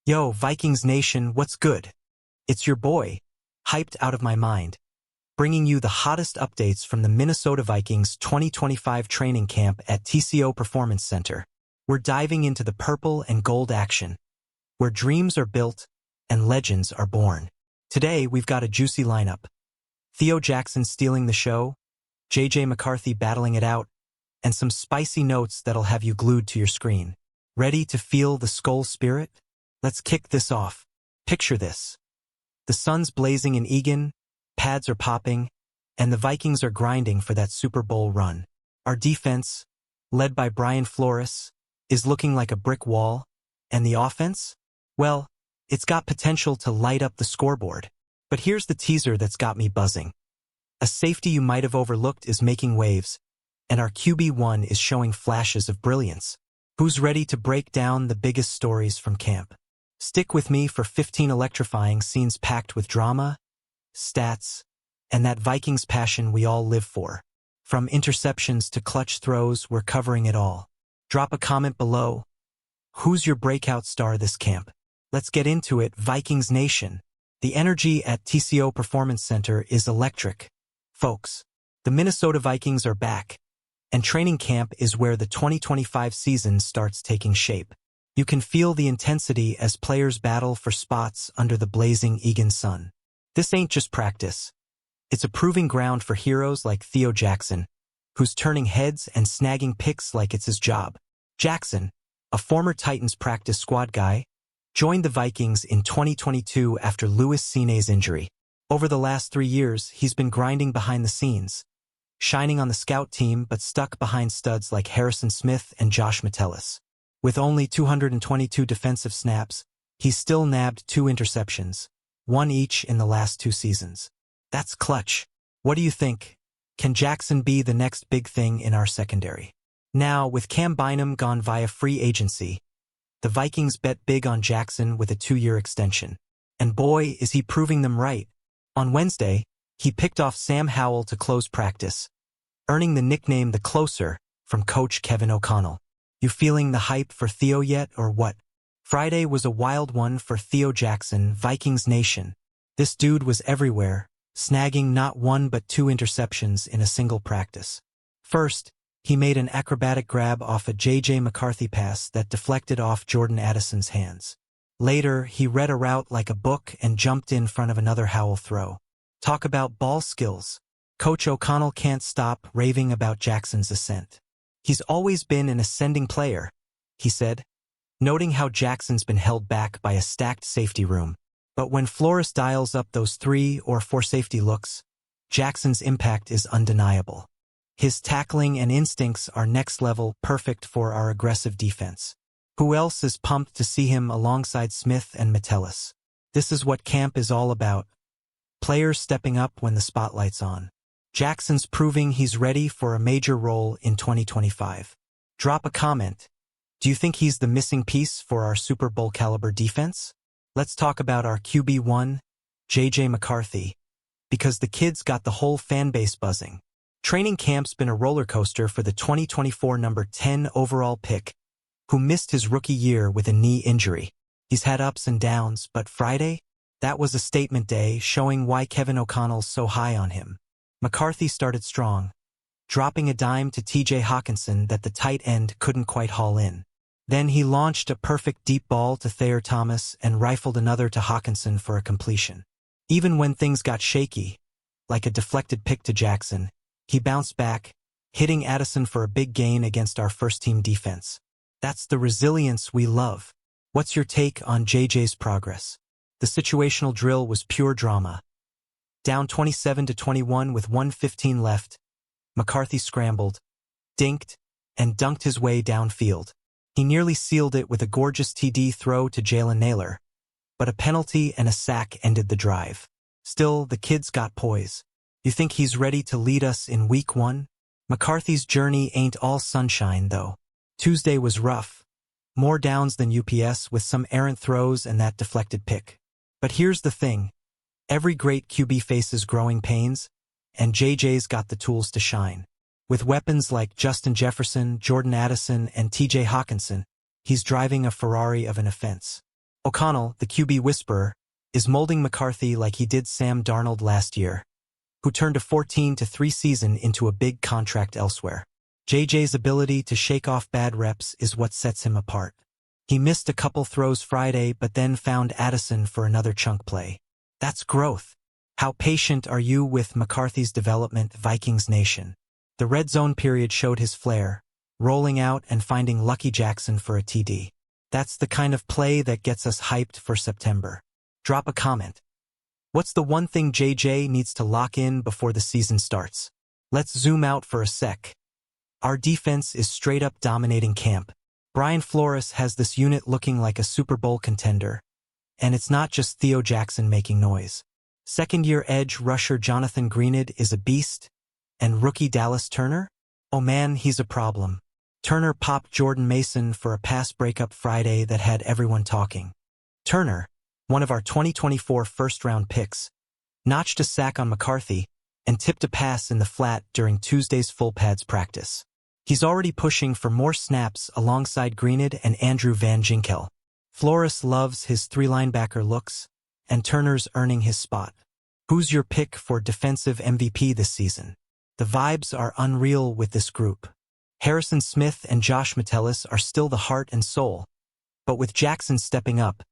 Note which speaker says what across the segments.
Speaker 1: Yo, Vikings Nation, what's good? It's your boy, hyped out of my mind, bringing you the hottest updates from the Minnesota Vikings 2025 training camp at TCO Performance Center. We're diving into the purple and gold action, where dreams are built and legends are born. Today, we've got a juicy lineup. Theo Jackson stealing the show, JJ McCarthy battling it out, and some spicy notes that'll have you glued to your screen. Ready to feel the Skull spirit? Let's kick this off. Picture this. The sun's blazing in Eagan, pads are popping, and the Vikings are grinding for that Super Bowl run. Our defense, led by Brian Flores, is looking like a brick wall, and the offense? Well, it's got potential to light up the scoreboard. But here's the teaser that's got me buzzing. A safety you might have overlooked is making waves, and our QB1 is showing flashes of brilliance. Who's ready to break down the biggest stories from camp? Stick with me for 15 electrifying scenes packed with drama, stats, and that Vikings passion we all live for. From interceptions to clutch throws, we're covering it all. Drop a comment below. Who's your breakout star this camp? Let's get into it, Vikings Nation. The energy at TCO Performance Center is electric. Folks, the Minnesota Vikings are back, and training camp is where the 2025 season starts taking shape. You can feel the intensity as players battle for spots under the blazing Eagan sun. This ain't just practice. It's a proving ground for heroes like Theo Jackson, who's turning heads and snagging picks like it's his job. Jackson, a former Titans practice squad guy, joined the Vikings in 2022 after Louis Sine's injury. Over the last 3 years, he's been grinding behind the scenes, shining on the scout team but stuck behind studs like Harrison Smith and Josh Metellus. With only 222 defensive snaps, he's still nabbed 2 interceptions, 1 each in the last 2 seasons. That's clutch. What do you think? Can Jackson be the next big thing in our secondary? Now, with Cam Bynum gone via free agency, the Vikings bet big on Jackson with a 2-year extension. And boy, is he proving them right. On Wednesday, he picked off Sam Howell to close practice, earning the nickname The Closer from coach Kevin O'Connell. You feeling the hype for Theo yet, or what? Friday was a wild one for Theo Jackson, Vikings Nation. This dude was everywhere, snagging not 1 but 2 interceptions in a single practice. First, he made an acrobatic grab off a JJ McCarthy pass that deflected off Jordan Addison's hands. Later, he read a route like a book and jumped in front of another Howell throw. Talk about ball skills. Coach O'Connell can't stop raving about Jackson's ascent. He's always been an ascending player, he said, noting how Jackson's been held back by a stacked safety room. But when Flores dials up those 3 or 4 safety looks, Jackson's impact is undeniable. His tackling and instincts are next level, perfect for our aggressive defense. Who else is pumped to see him alongside Smith and Metellus? This is what camp is all about. Players stepping up when the spotlight's on. Jackson's proving he's ready for a major role in 2025. Drop a comment. Do you think he's the missing piece for our Super Bowl caliber defense? Let's talk about our QB1, JJ McCarthy, because the kid's got the whole fan base buzzing. Training camp's been a roller coaster for the 2024 number 10 overall pick, who missed his rookie year with a knee injury. He's had ups and downs, but Friday? That was a statement day showing why Kevin O'Connell's so high on him. McCarthy started strong, dropping a dime to TJ Hawkinson that the tight end couldn't quite haul in. Then he launched a perfect deep ball to Thayer Thomas and rifled another to Hawkinson for a completion. Even when things got shaky, like a deflected pick to Jackson, he bounced back, hitting Addison for a big gain against our first-team defense. That's the resilience we love. What's your take on JJ's progress? The situational drill was pure drama. Down 27-21 with 1:15 left, McCarthy scrambled, dinked, and dunked his way downfield. He nearly sealed it with a gorgeous TD throw to Jalen Naylor, but a penalty and a sack ended the drive. Still, the kid's got poise. You think he's ready to lead us in Week 1? McCarthy's journey ain't all sunshine, though. Tuesday was rough. More downs than UPS with some errant throws and that deflected pick. But here's the thing. Every great QB faces growing pains, and JJ's got the tools to shine. With weapons like Justin Jefferson, Jordan Addison, and TJ Hawkinson, he's driving a Ferrari of an offense. O'Connell, the QB whisperer, is molding McCarthy like he did Sam Darnold last year, who turned a 14-3 season into a big contract elsewhere. JJ's ability to shake off bad reps is what sets him apart. He missed a couple throws Friday but then found Addison for another chunk play. That's growth. How patient are you with McCarthy's development, Vikings Nation? The red zone period showed his flair, rolling out and finding Lucky Jackson for a TD. That's the kind of play that gets us hyped for September. Drop a comment. What's the one thing JJ needs to lock in before the season starts? Let's zoom out for a sec. Our defense is straight up dominating camp. Brian Flores has this unit looking like a Super Bowl contender. And it's not just Theo Jackson making noise. Second-year edge rusher Jonathan Greenid is a beast. And rookie Dallas Turner? Oh man, he's a problem. Turner popped Jordan Mason for a pass breakup Friday that had everyone talking. Turner, one of our 2024 first-round picks, notched a sack on McCarthy and tipped a pass in the flat during Tuesday's full pads practice. He's already pushing for more snaps alongside Greenid and Andrew Van Ginkel. Flores loves his three-linebacker looks, and Turner's earning his spot. Who's your pick for defensive MVP this season? The vibes are unreal with this group. Harrison Smith and Josh Metellus are still the heart and soul, but with Jackson stepping up,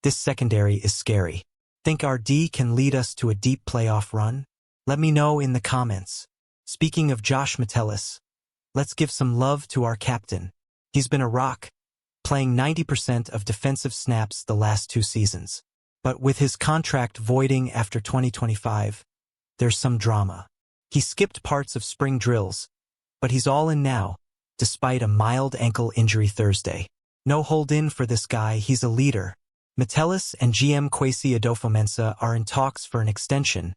Speaker 1: this secondary is scary. Think our D can lead us to a deep playoff run? Let me know in the comments. Speaking of Josh Metellus, let's give some love to our captain. He's been a rock, playing 90% of defensive snaps the last 2 seasons. But with his contract voiding after 2025, there's some drama. He skipped parts of spring drills, but he's all in now, despite a mild ankle injury Thursday. No hold-in for this guy, he's a leader. Metellus and GM Kwesi Adofo-Mensah are in talks for an extension,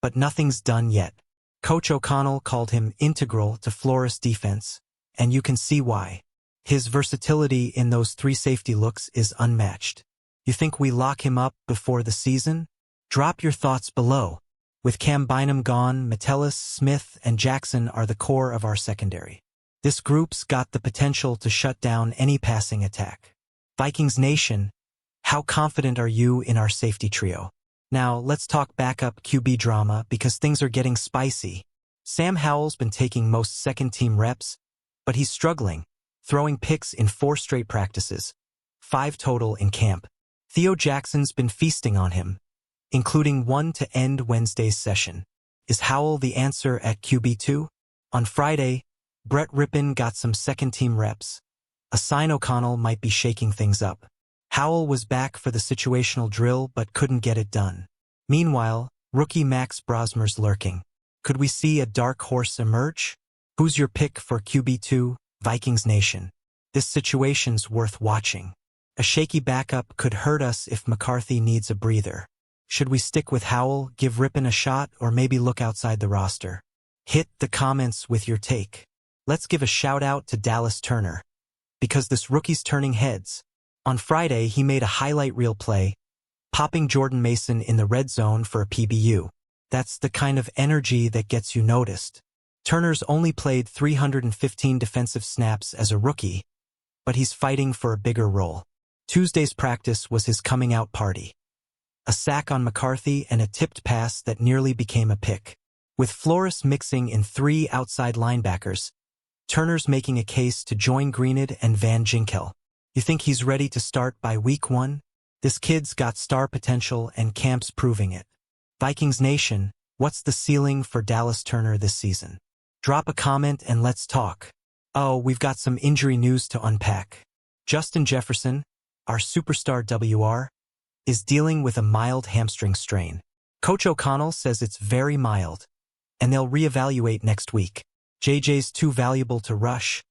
Speaker 1: but nothing's done yet. Coach O'Connell called him integral to Flores' defense, and you can see why. His versatility in those 3 safety looks is unmatched. You think we lock him up before the season? Drop your thoughts below. With Cam Bynum gone, Metellus, Smith, and Jackson are the core of our secondary. This group's got the potential to shut down any passing attack. Vikings Nation, how confident are you in our safety trio? Now, let's talk backup QB drama because things are getting spicy. Sam Howell's been taking most second-team reps, but he's struggling, throwing picks in 4 straight practices, 5 total in camp. Theo Jackson's been feasting on him, including one to end Wednesday's session. Is Howell the answer at QB2? On Friday, Brett Rippon got some second-team reps. A sign O'Connell might be shaking things up. Howell was back for the situational drill but couldn't get it done. Meanwhile, rookie Max Brosmer's lurking. Could we see a dark horse emerge? Who's your pick for QB2, Vikings Nation? This situation's worth watching. A shaky backup could hurt us if McCarthy needs a breather. Should we stick with Howell, give Rippon a shot, or maybe look outside the roster? Hit the comments with your take. Let's give a shout-out to Dallas Turner, because this rookie's turning heads. On Friday, he made a highlight reel play, popping Jordan Mason in the red zone for a PBU. That's the kind of energy that gets you noticed. Turner's only played 315 defensive snaps as a rookie, but he's fighting for a bigger role. Tuesday's practice was his coming-out party. A sack on McCarthy and a tipped pass that nearly became a pick. With Flores mixing in 3 outside linebackers, Turner's making a case to join Greenid and Van Ginkel. You think he's ready to start by week 1? This kid's got star potential and camp's proving it. Vikings Nation, what's the ceiling for Dallas Turner this season? Drop a comment and let's talk. Oh, we've got some injury news to unpack. Justin Jefferson, our superstar WR, is dealing with a mild hamstring strain. Coach O'Connell says it's very mild, and they'll reevaluate next week. JJ's too valuable to rush,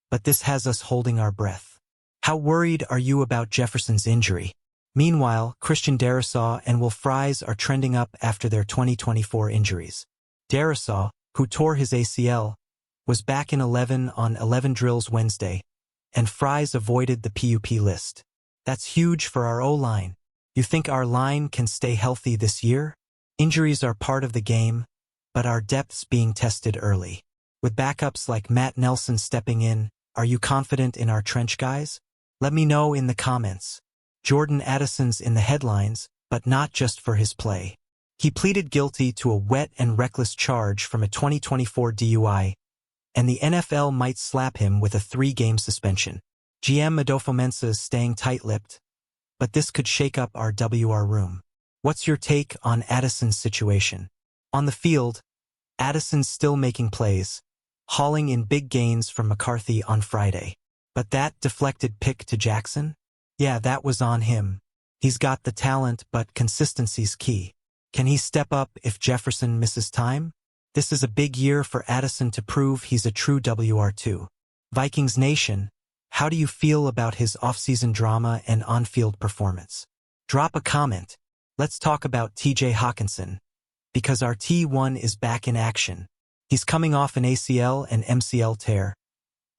Speaker 1: but this has us holding our breath. How worried are you about Jefferson's injury? Meanwhile, Christian Darrisaw and Will Fries are trending up after their 2024 injuries. Darrisaw, who tore his ACL, was back in 11 on 11 drills Wednesday, and Fries avoided the PUP list. That's huge for our O-line. You think our line can stay healthy this year? Injuries are part of the game, but our depth's being tested early. With backups like Matt Nelson stepping in, are you confident in our trench guys? Let me know in the comments. Jordan Addison's in the headlines, but not just for his play. He pleaded guilty to a wet and reckless charge from a 2024 DUI, and the NFL might slap him with a 3-game suspension. GM Adofo-Mensah is staying tight-lipped, but this could shake up our WR room. What's your take on Addison's situation? On the field, Addison's still making plays, hauling in big gains from McCarthy on Friday. But that deflected pick to Jackson? Yeah, that was on him. He's got the talent, but consistency's key. Can he step up if Jefferson misses time? This is a big year for Addison to prove he's a true WR2. Vikings Nation, how do you feel about his offseason drama and on-field performance? Drop a comment. Let's talk about TJ Hawkinson, because our T1 is back in action. He's coming off an ACL and MCL tear,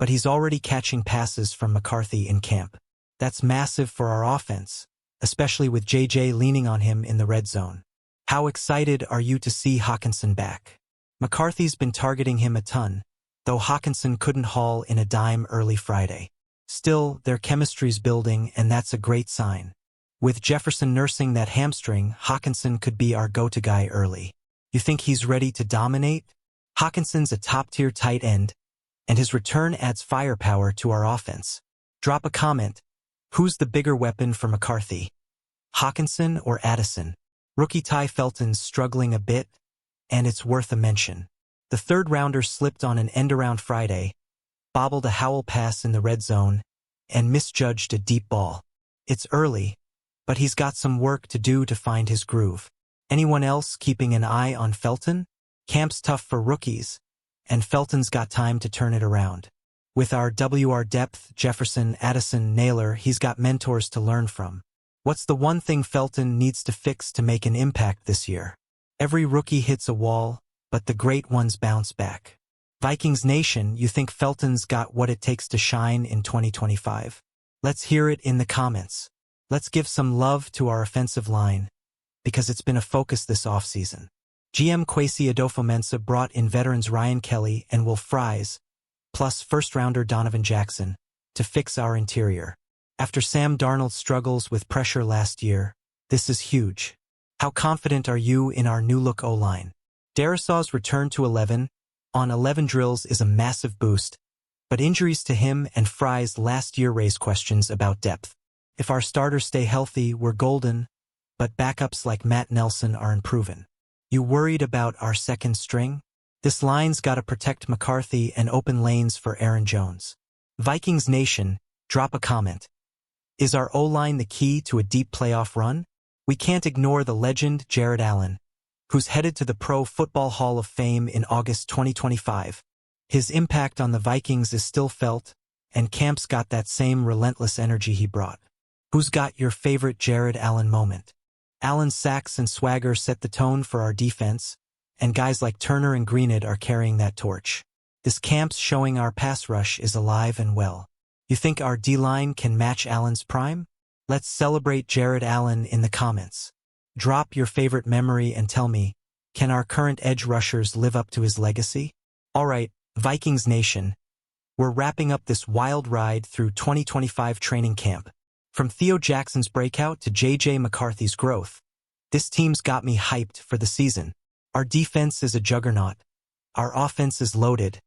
Speaker 1: but he's already catching passes from McCarthy in camp. That's massive for our offense, especially with JJ leaning on him in the red zone. How excited are you to see Hawkinson back? McCarthy's been targeting him a ton, though Hawkinson couldn't haul in a dime early Friday. Still, their chemistry's building, and that's a great sign. With Jefferson nursing that hamstring, Hawkinson could be our go-to guy early. You think he's ready to dominate? Hawkinson's a top-tier tight end, and his return adds firepower to our offense. Drop a comment. Who's the bigger weapon for McCarthy? Hawkinson or Addison? Rookie Ty Felton's struggling a bit, and it's worth a mention. The third-rounder slipped on an end-around Friday, bobbled a Howell pass in the red zone, and misjudged a deep ball. It's early, but he's got some work to do to find his groove. Anyone else keeping an eye on Felton? Camp's tough for rookies, and Felton's got time to turn it around. With our WR depth, Jefferson, Addison, Naylor, he's got mentors to learn from. What's the one thing Felton needs to fix to make an impact this year? Every rookie hits a wall, but the great ones bounce back. Vikings Nation, you think Felton's got what it takes to shine in 2025? Let's hear it in the comments. Let's give some love to our offensive line, because it's been a focus this offseason. GM Kwesi Adofo-Mensah brought in veterans Ryan Kelly and Will Fries, plus first-rounder Donovan Jackson, to fix our interior. After Sam Darnold's struggles with pressure last year, this is huge. How confident are you in our new-look O-line? Darrisaw's return to 11 on 11 drills is a massive boost, but injuries to him and Fries last year raise questions about depth. If our starters stay healthy, we're golden, but backups like Matt Nelson are unproven. You worried about our second string? This line's got to protect McCarthy and open lanes for Aaron Jones. Vikings Nation, drop a comment. Is our O-line the key to a deep playoff run? We can't ignore the legend Jared Allen, who's headed to the Pro Football Hall of Fame in August 2025. His impact on the Vikings is still felt, and Camp's got that same relentless energy he brought. Who's got your favorite Jared Allen moment? Allen's sacks and swagger set the tone for our defense, and guys like Turner and Greenwood are carrying that torch. This Camp's showing our pass rush is alive and well. You think our D-line can match Allen's prime? Let's celebrate Jared Allen in the comments. Drop your favorite memory and tell me, can our current edge rushers live up to his legacy? Alright, Vikings Nation, we're wrapping up this wild ride through 2025 training camp. From Theo Jackson's breakout to JJ McCarthy's growth, this team's got me hyped for the season. Our defense is a juggernaut, our offense is loaded,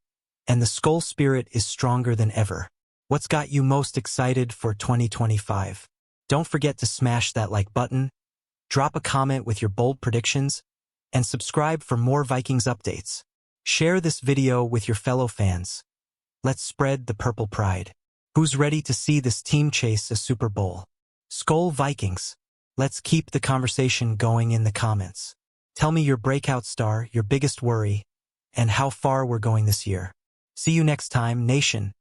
Speaker 1: and the Skull Spirit is stronger than ever. What's got you most excited for 2025? Don't forget to smash that like button, drop a comment with your bold predictions, and subscribe for more Vikings updates. Share this video with your fellow fans. Let's spread the purple pride. Who's ready to see this team chase a Super Bowl? Skol Vikings. Let's keep the conversation going in the comments. Tell me your breakout star, your biggest worry, and how far we're going this year. See you next time, Nation.